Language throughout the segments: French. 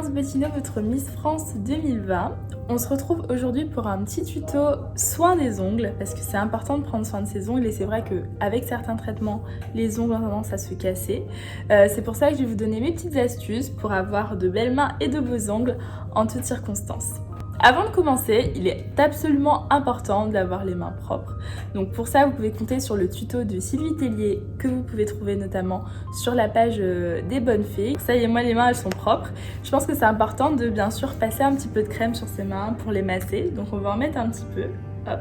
Clémence Bottineau, votre Miss France 2020. On se retrouve aujourd'hui pour un petit tuto soin des ongles parce que c'est important de prendre soin de ses ongles et c'est vrai qu'avec certains traitements, les ongles ont tendance à se casser. C'est pour ça que je vais vous donner mes petites astuces pour avoir de belles mains et de beaux ongles en toutes circonstances. Avant de commencer, il est absolument important d'avoir les mains propres. Donc pour ça, vous pouvez compter sur le tuto de Sylvie Tellier que vous pouvez trouver notamment sur la page des bonnes fées. Ça y est, moi les mains elles sont propres. Je pense que c'est important de bien sûr passer un petit peu de crème sur ses mains pour les masser. Donc on va en mettre un petit peu. Hop.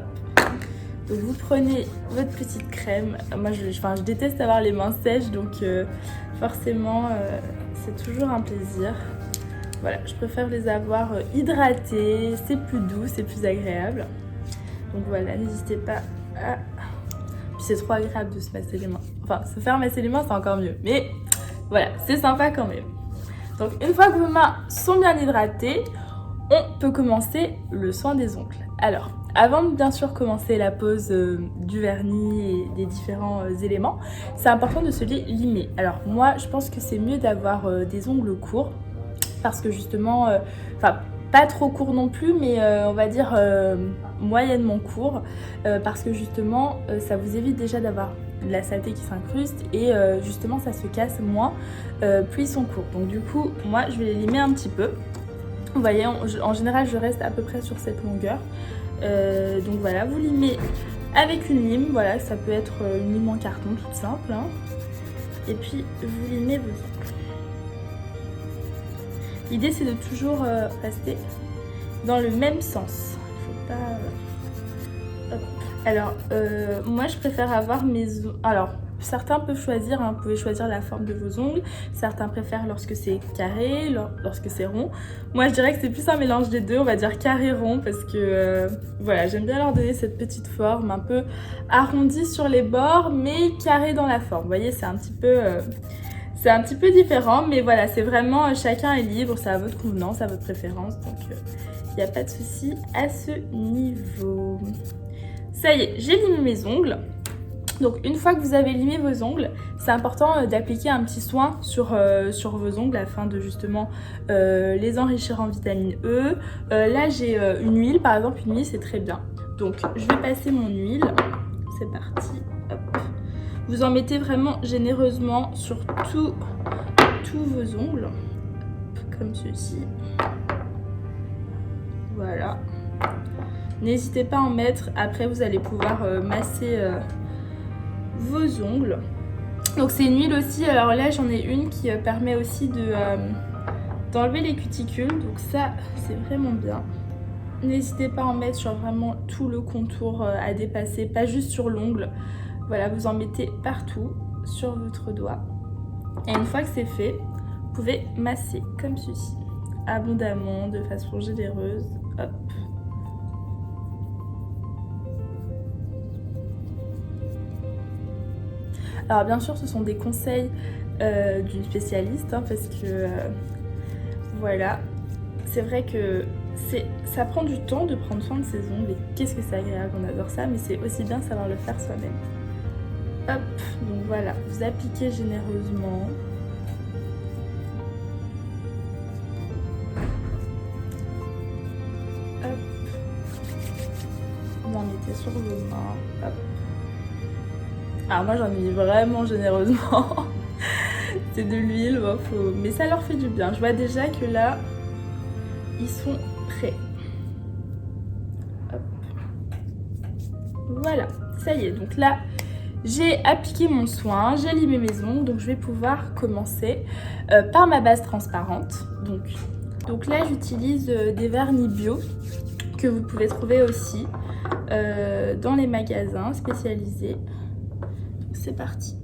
Donc vous prenez votre petite crème. Moi je déteste avoir les mains sèches donc forcément c'est toujours un plaisir. Voilà, je préfère les avoir hydratées, c'est plus doux, c'est plus agréable. Donc voilà, n'hésitez pas à... Puis c'est trop agréable de se masser les mains. Enfin, se faire masser les mains, c'est encore mieux. Mais voilà, c'est sympa quand même. Donc une fois que vos mains sont bien hydratées, on peut commencer le soin des ongles. Alors, avant de bien sûr commencer la pose du vernis et des différents éléments, c'est important de se les limer. Alors moi, je pense que c'est mieux d'avoir des ongles courts. Parce que justement, pas trop court non plus, mais on va dire moyennement court, parce que justement, ça vous évite déjà d'avoir de la saleté qui s'incruste et justement, ça se casse moins plus ils sont courts. Donc du coup, moi, je vais les limer un petit peu. Vous voyez, en général, je reste à peu près sur cette longueur. Donc voilà, vous limez avec une lime, voilà, ça peut être une lime en carton toute simple. Hein. Et puis, vous limez vos ongles. L'idée c'est de toujours rester dans le même sens. Faut pas... Hop. Alors, moi je préfère avoir mes ongles... Alors, certains peuvent choisir, hein, vous pouvez choisir la forme de vos ongles. Certains préfèrent lorsque c'est carré, lorsque c'est rond. Moi je dirais que c'est plus un mélange des deux, on va dire carré-rond parce que voilà, j'aime bien leur donner cette petite forme un peu arrondie sur les bords mais carré dans la forme. Vous voyez, c'est un petit peu... C'est un petit peu différent, mais voilà, c'est vraiment chacun est libre, c'est à votre convenance, à votre préférence, donc il n'y a pas de souci à ce niveau. Ça y est, j'ai limé mes ongles. Donc une fois que vous avez limé vos ongles, c'est important d'appliquer un petit soin sur vos ongles afin de justement les enrichir en vitamine E. Là j'ai une huile, par exemple, une huile c'est très bien. Donc je vais passer mon huile, c'est parti, hop. Vous en mettez vraiment généreusement sur tous vos ongles, comme ceci. Voilà. N'hésitez pas à en mettre, après vous allez pouvoir masser vos ongles. Donc c'est une huile aussi, alors là j'en ai une qui permet aussi d'enlever les cuticules, donc ça c'est vraiment bien. N'hésitez pas à en mettre sur vraiment tout le contour à dépasser, pas juste sur l'ongle. Voilà, vous en mettez partout sur votre doigt. Et une fois que c'est fait, vous pouvez masser comme ceci, abondamment, de façon généreuse. Hop. Alors bien sûr, ce sont des conseils d'une spécialiste, hein, parce que voilà, c'est vrai que ça prend du temps de prendre soin de ses ongles et qu'est-ce que c'est agréable, on adore ça, mais c'est aussi bien de savoir le faire soi-même. Hop, donc voilà, vous appliquez généreusement. Hop. Vous en mettez sur vos mains. Hop. Alors moi j'en ai mis vraiment généreusement. C'est de l'huile, bon, mais ça leur fait du bien. Je vois déjà que là, ils sont prêts. Hop. Voilà, ça y est, donc là, j'ai appliqué mon soin, j'ai limé mes ongles, donc je vais pouvoir commencer par ma base transparente. Donc là, j'utilise des vernis bio que vous pouvez trouver aussi dans les magasins spécialisés. C'est parti.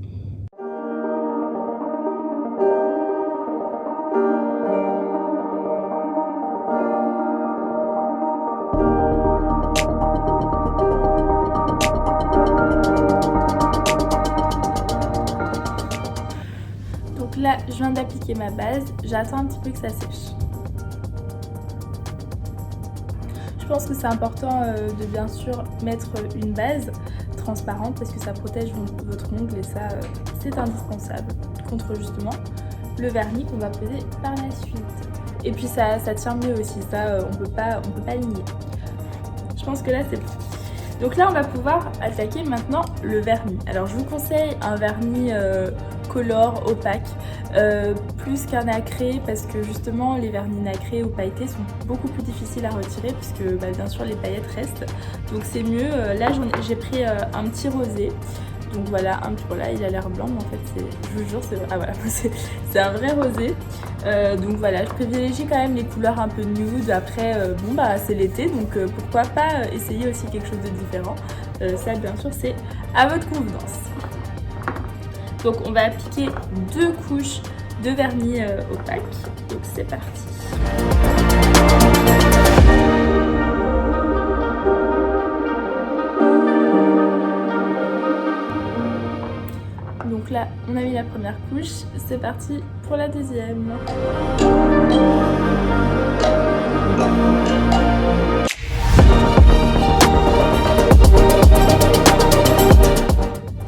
Là, je viens d'appliquer ma base, j'attends un petit peu que ça sèche. Je pense que c'est important de bien sûr mettre une base transparente parce que ça protège votre ongle et ça c'est indispensable contre justement le vernis qu'on va poser par la suite. Et puis ça tient mieux aussi, ça on peut pas le nier. Je pense que là c'est bon. Donc là on va pouvoir attaquer maintenant le vernis. Alors je vous conseille un vernis color opaque plus qu'un nacré, parce que justement les vernis nacrés ou pailletés sont beaucoup plus difficiles à retirer puisque bien sûr les paillettes restent. Donc c'est mieux. Là j'ai pris un petit rosé. Donc voilà, voilà, il a l'air blanc, mais en fait, je vous jure, c'est un vrai rosé. Donc voilà, je privilégie quand même les couleurs un peu nude. Après, c'est l'été, donc pourquoi pas essayer aussi quelque chose de différent. Ça, bien sûr, c'est à votre convenance. Donc on va appliquer 2 couches de vernis opaque. Donc c'est parti. Donc là, on a mis la première couche, c'est parti pour la deuxième.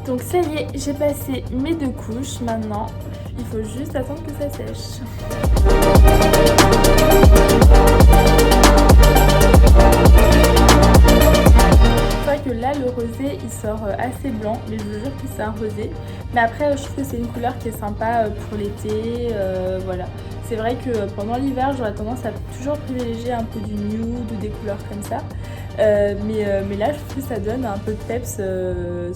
Donc ça y est, j'ai passé mes 2 couches. Maintenant, il faut juste attendre que ça sèche. Que là le rosé il sort assez blanc, mais je vous jure que c'est un rosé. Mais après je trouve que c'est une couleur qui est sympa pour l'été, voilà. C'est vrai que pendant l'hiver j'aurais tendance à toujours privilégier un peu du nude ou des couleurs comme ça, mais là je trouve que ça donne un peu de peps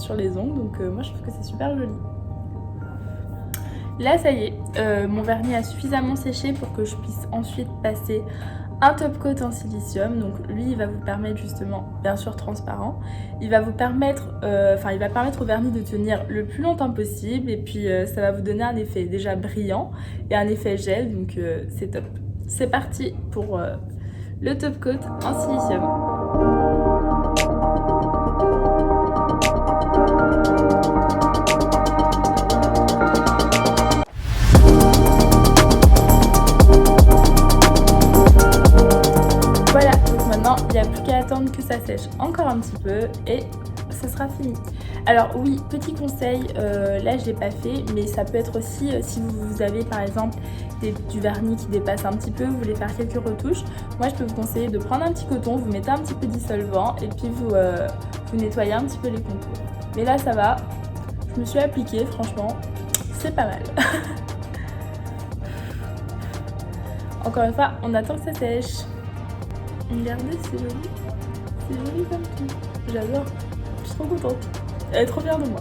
sur les ongles, donc moi je trouve que c'est super joli. Là ça y est, mon vernis a suffisamment séché pour que je puisse ensuite passer un top coat en silicium. Donc lui il va vous permettre justement, bien sûr transparent, il va vous permettre, il va permettre au vernis de tenir le plus longtemps possible, et puis ça va vous donner un effet déjà brillant et un effet gel, donc c'est top. C'est parti pour le top coat en silicium. Il n'y a plus qu'à attendre que ça sèche encore un petit peu et ce sera fini. Alors oui, petit conseil, là je l'ai pas fait, mais ça peut être aussi si vous avez par exemple du vernis qui dépasse un petit peu, vous voulez faire quelques retouches, moi je peux vous conseiller de prendre un petit coton, vous mettez un petit peu de dissolvant et puis vous nettoyez un petit peu les contours. Mais là ça va, je me suis appliquée, franchement, c'est pas mal. Encore une fois, on attend que ça sèche. Regardez, c'est joli comme tout. J'adore, je suis trop contente. Elle est trop fière de moi.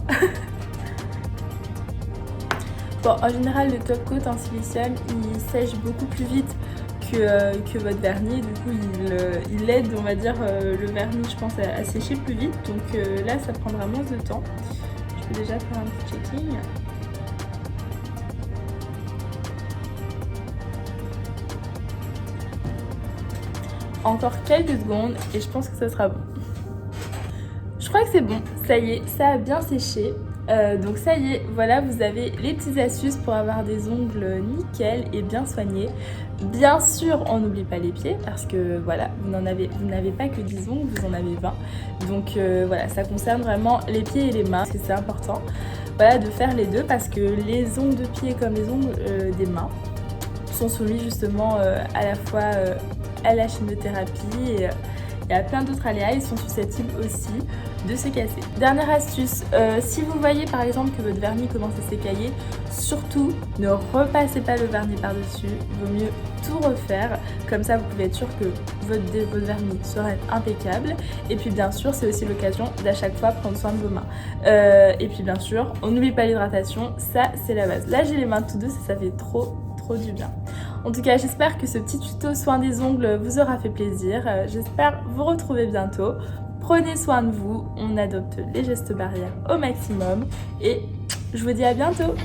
Bon, en général, le top coat en silicium, il sèche beaucoup plus vite que votre vernis. Du coup, il aide, on va dire, le vernis, je pense, à sécher plus vite. Donc là, ça prendra moins de temps. Je peux déjà faire un petit checking. Encore quelques secondes et je pense que ça sera bon. Je crois que c'est bon, ça y est, ça a bien séché. Donc ça y est, voilà, vous avez les petites astuces pour avoir des ongles nickel et bien soignés. Bien sûr, on n'oublie pas les pieds parce que voilà, vous n'avez pas que 10 ongles, vous en avez 20. Donc voilà, ça concerne vraiment les pieds et les mains, parce que c'est important, voilà, de faire les deux, parce que les ongles de pied comme les ongles des mains sont soumis justement à la fois à la chimiothérapie et à plein d'autres aléas. Ils sont susceptibles aussi de se casser. Dernière astuce, si vous voyez par exemple que votre vernis commence à s'écailler, surtout ne repassez pas le vernis par-dessus, il vaut mieux tout refaire, comme ça vous pouvez être sûr que votre vernis sera impeccable. Et puis bien sûr, c'est aussi l'occasion d'à chaque fois prendre soin de vos mains. Et puis bien sûr, on n'oublie pas l'hydratation, ça c'est la base. Là j'ai les mains toutes douces et ça fait trop du bien. En tout cas, j'espère que ce petit tuto soin des ongles vous aura fait plaisir. J'espère vous retrouver bientôt. Prenez soin de vous, on adopte les gestes barrières au maximum et je vous dis à bientôt.